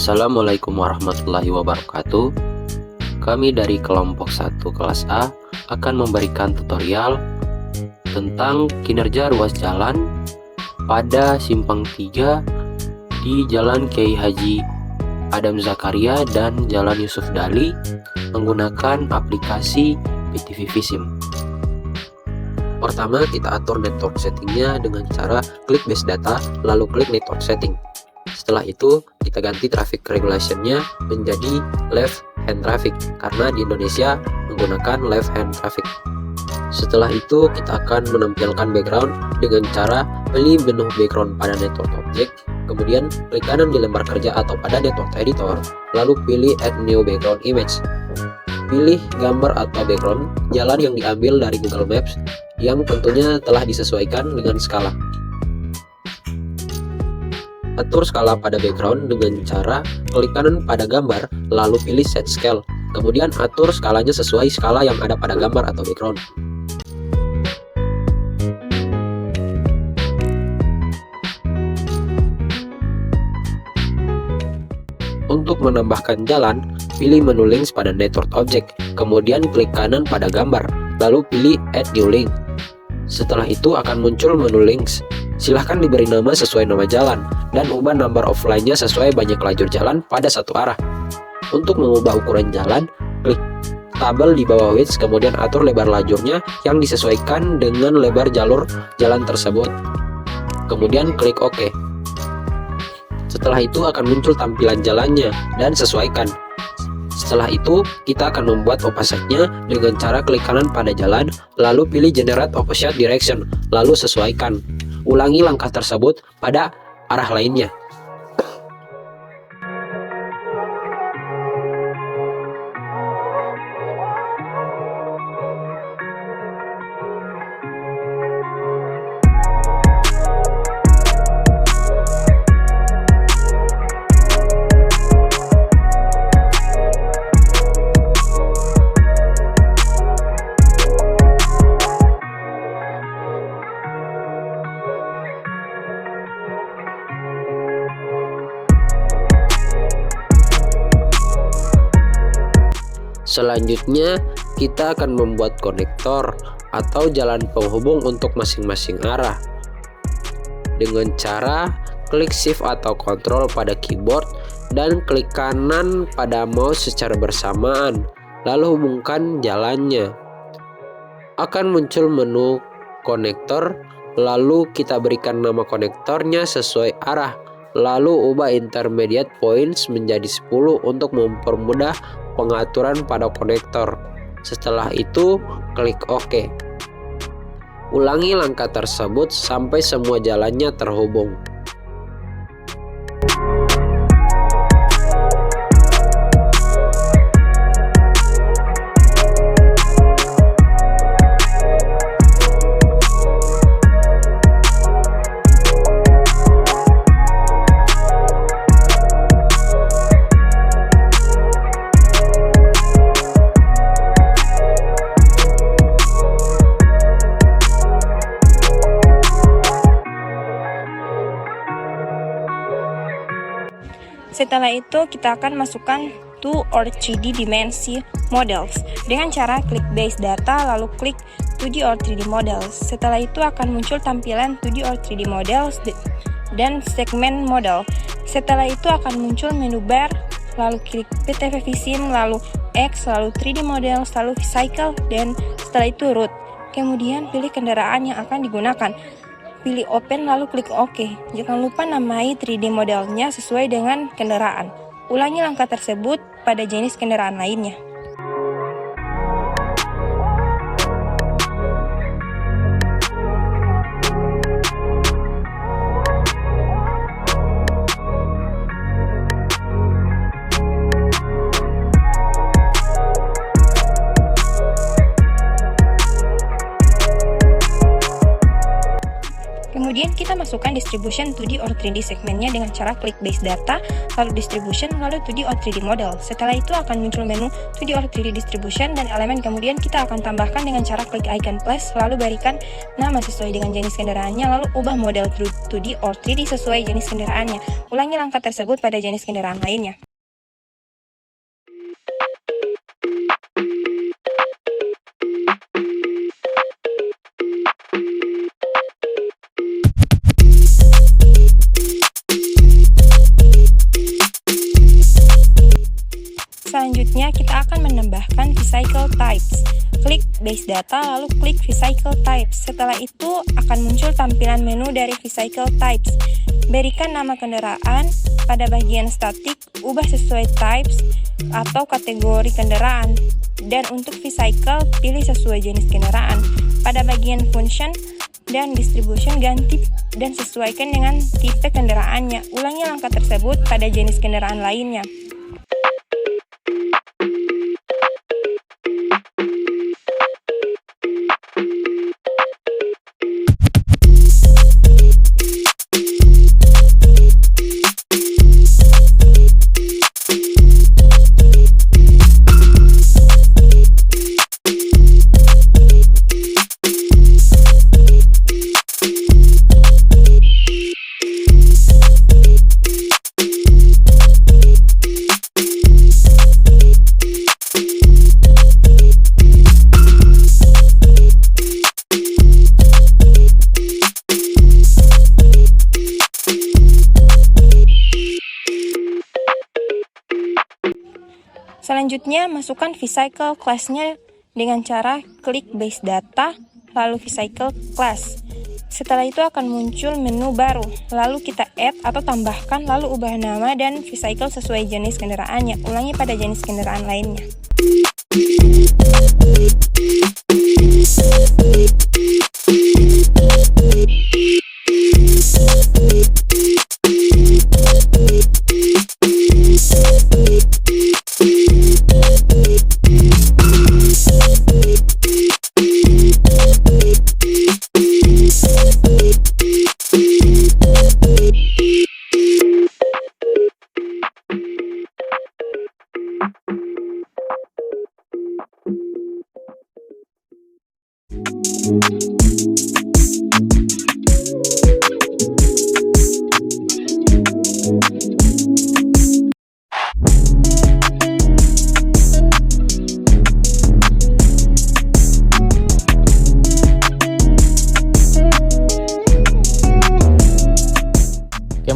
Assalamualaikum warahmatullahi wabarakatuh. Kami dari kelompok 1 kelas A akan memberikan tutorial tentang kinerja ruas jalan pada simpang 3 di Jalan Kiai Haji Adam Zakaria dan Jalan Yusuf Dali menggunakan aplikasi PTV Sim. Pertama, kita atur network settingnya dengan cara klik base data lalu klik network setting. Setelah itu kita ganti traffic regulationnya menjadi left hand traffic karena di Indonesia menggunakan left hand traffic. Setelah itu kita akan menampilkan background dengan cara pilih menu background pada network object, kemudian klik kanan di lembar kerja atau pada network editor, lalu pilih add new background image. Pilih gambar atau background jalan yang diambil dari Google Maps yang tentunya telah disesuaikan dengan skala. Atur skala pada background dengan cara klik kanan pada gambar lalu pilih set scale, kemudian atur skalanya sesuai skala yang ada pada gambar atau background. Untuk menambahkan jalan, pilih menu links pada network object, kemudian klik kanan pada gambar lalu pilih add new link. Setelah itu akan muncul menu links. Silahkan diberi nama sesuai nama jalan dan ubah number of line-nya sesuai banyak lajur jalan pada satu arah. Untuk mengubah ukuran jalan, klik tabel di bawah width, kemudian atur lebar lajurnya yang disesuaikan dengan lebar jalur jalan tersebut. Kemudian klik OK. Setelah itu akan muncul tampilan jalannya dan sesuaikan. Setelah itu kita akan membuat opacity-nya dengan cara klik kanan pada jalan lalu pilih generate opposite direction lalu sesuaikan. Ulangi langkah tersebut pada arah lainnya. Selanjutnya, kita akan membuat konektor atau jalan penghubung untuk masing-masing arah. Dengan cara klik shift atau control pada keyboard dan klik kanan pada mouse secara bersamaan, lalu hubungkan jalannya. Akan muncul menu konektor, lalu kita berikan nama konektornya sesuai arah, lalu ubah intermediate points menjadi 10 untuk mempermudah pengaturan pada konektor. Setelah itu klik OK. Ulangi langkah tersebut sampai semua jalannya terhubung. Setelah itu kita akan masukkan 2 or 3D dimensi models dengan cara klik base data lalu klik 2D or 3D models. Setelah itu akan muncul tampilan 2D or 3D models dan segmen model. Setelah itu akan muncul menu bar, lalu klik PTV Sim, lalu X, lalu 3D models, lalu cycle, dan setelah itu route. Kemudian pilih kendaraan yang akan digunakan. Pilih open lalu klik OK. Jangan lupa namai 3D modelnya sesuai dengan kendaraan. Ulangi langkah tersebut pada jenis kendaraan lainnya. Kemudian kita masukkan distribution 2D or 3D segmennya dengan cara klik base data, lalu distribution, lalu 2D or 3D model. Setelah itu akan muncul menu 2D or 3D distribution dan elemen, kemudian kita akan tambahkan dengan cara klik icon plus, lalu berikan nama sesuai dengan jenis kendaraannya, lalu ubah model 2D or 3D sesuai jenis kendaraannya. Ulangi langkah tersebut pada jenis kendaraan lainnya. Selanjutnya, kita akan menambahkan vehicle types. Klik base data, lalu klik vehicle types. Setelah itu, akan muncul tampilan menu dari vehicle types. Berikan nama kendaraan, pada bagian statik, ubah sesuai types atau kategori kendaraan. Dan untuk vehicle, pilih sesuai jenis kendaraan. Pada bagian function dan distribution, ganti dan sesuaikan dengan tipe kendaraannya. Ulangi langkah tersebut pada jenis kendaraan lainnya. Selanjutnya, masukkan vehicle class-nya dengan cara klik base data, lalu vehicle class. Setelah itu akan muncul menu baru, lalu kita add atau tambahkan, lalu ubah nama dan vehicle sesuai jenis kendaraannya. Ulangi pada jenis kendaraan lainnya.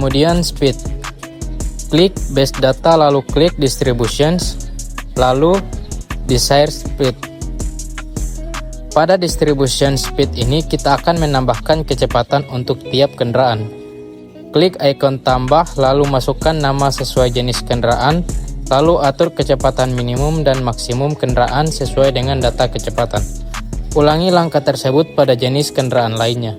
Kemudian speed. Klik base data, lalu klik distributions, lalu desired speed. Pada distribution speed ini kita akan menambahkan kecepatan untuk tiap kendaraan. Klik ikon tambah, lalu masukkan nama sesuai jenis kendaraan, lalu atur kecepatan minimum dan maksimum kendaraan sesuai dengan data kecepatan. Ulangi langkah tersebut pada jenis kendaraan lainnya.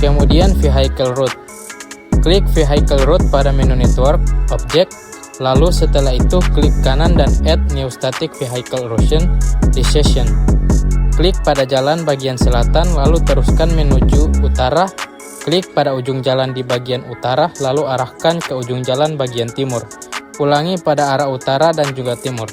Kemudian vehicle route. Klik vehicle route pada menu network, object, lalu setelah itu klik kanan dan add new static vehicle routing di session. Klik pada jalan bagian selatan lalu teruskan menuju utara. Klik pada ujung jalan di bagian utara lalu arahkan ke ujung jalan bagian timur. Ulangi pada arah utara dan juga timur.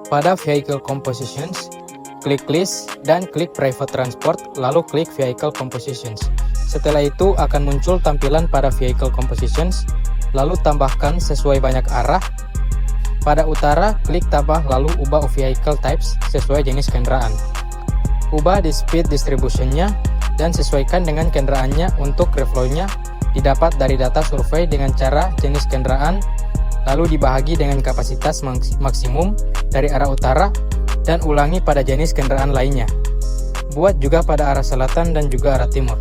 Pada Vehicle Compositions, klik List dan klik Private Transport, lalu klik Vehicle Compositions. Setelah itu akan muncul tampilan pada Vehicle Compositions, lalu tambahkan sesuai banyak arah. Pada utara, klik tambah lalu ubah Vehicle Types sesuai jenis kendaraan. Ubah di speed distribution-nya dan sesuaikan dengan kendaraannya untuk reflow-nya didapat dari data survei dengan cara jenis kendaraan, lalu dibahagi dengan kapasitas maksimum dari arah utara dan ulangi pada jenis kendaraan lainnya. Buat juga pada arah selatan dan juga arah timur.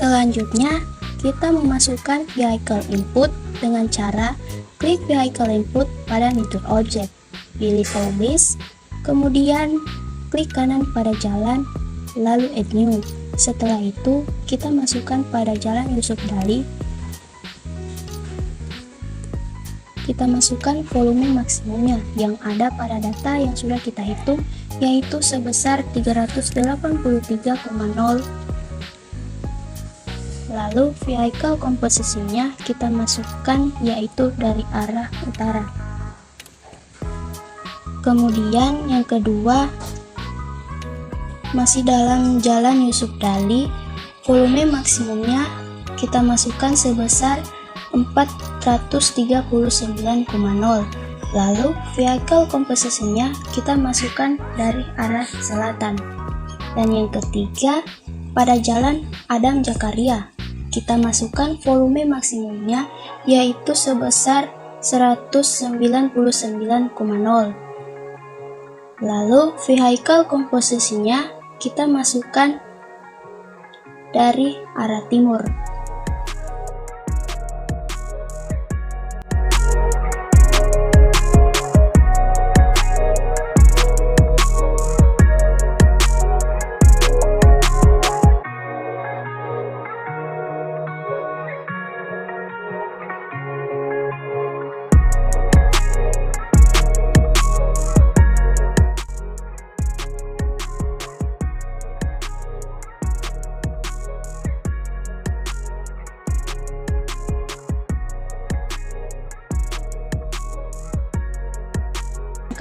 Selanjutnya, kita memasukkan vehicle input dengan cara klik vehicle input pada Nature Object, pilih Base, kemudian klik kanan pada jalan, lalu Add New. Setelah itu, kita masukkan pada jalan Yusuf Dali. Kita masukkan volume maksimumnya yang ada pada data yang sudah kita hitung, yaitu sebesar 383,0. Lalu vehicle komposisinya kita masukkan, yaitu dari arah utara. Kemudian yang kedua, masih dalam jalan Yusuf Dali, volume maksimumnya kita masukkan sebesar 439,0. Lalu vehicle komposisinya kita masukkan dari arah selatan. Dan yang ketiga, pada jalan Adam Zakaria kita masukkan volume maksimumnya, yaitu sebesar 199,0. Lalu vehicle komposisinya kita masukkan dari arah timur.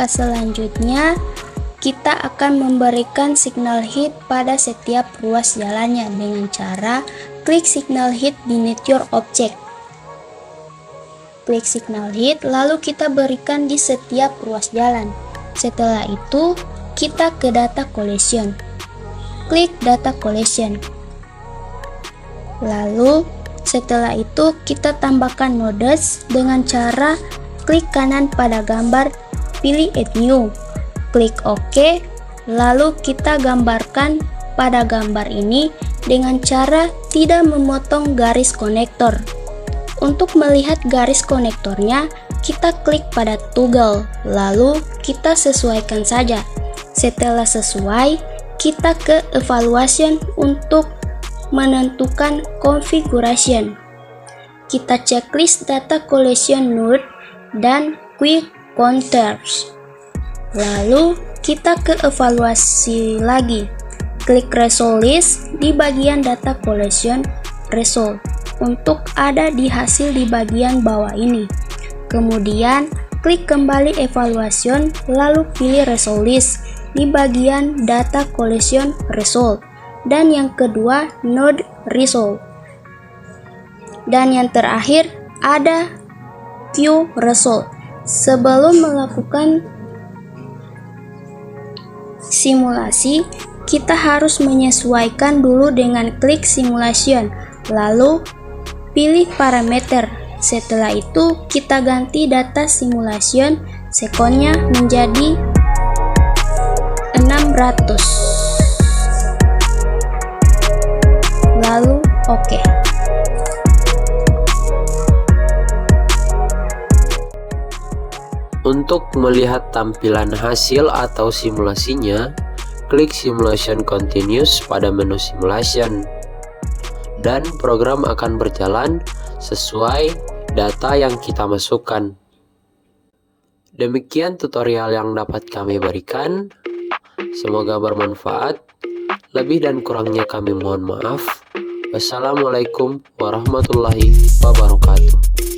Langkah selanjutnya, kita akan memberikan signal hit pada setiap ruas jalannya dengan cara klik signal hit di Nature Object. Klik signal hit, lalu kita berikan di setiap ruas jalan. Setelah itu, kita ke data collection. Klik data collection. Lalu, setelah itu kita tambahkan nodes dengan cara klik kanan pada gambar, pilih Add New, klik OK, lalu kita gambarkan pada gambar ini dengan cara tidak memotong garis konektor. Untuk melihat garis konektornya, kita klik pada toggle, lalu kita sesuaikan saja. Setelah sesuai, kita ke evaluation untuk menentukan configuration. Kita checklist data collection node dan quick counters. Lalu kita ke evaluasi lagi. Klik result list di bagian data collection result untuk ada di hasil di bagian bawah ini. Kemudian klik kembali evaluation, lalu pilih result list di bagian data collection result. Dan yang kedua, node result. Dan yang terakhir ada queue result. Sebelum melakukan simulasi, kita harus menyesuaikan dulu dengan klik simulation, lalu pilih parameter. Setelah itu, kita ganti data simulation sekonnya menjadi 600. Lalu OK. Untuk melihat tampilan hasil atau simulasinya, klik Simulation Continuous pada menu Simulation. Dan program akan berjalan sesuai data yang kita masukkan. Demikian tutorial yang dapat kami berikan. Semoga bermanfaat. Lebih dan kurangnya kami mohon maaf. Wassalamualaikum warahmatullahi wabarakatuh.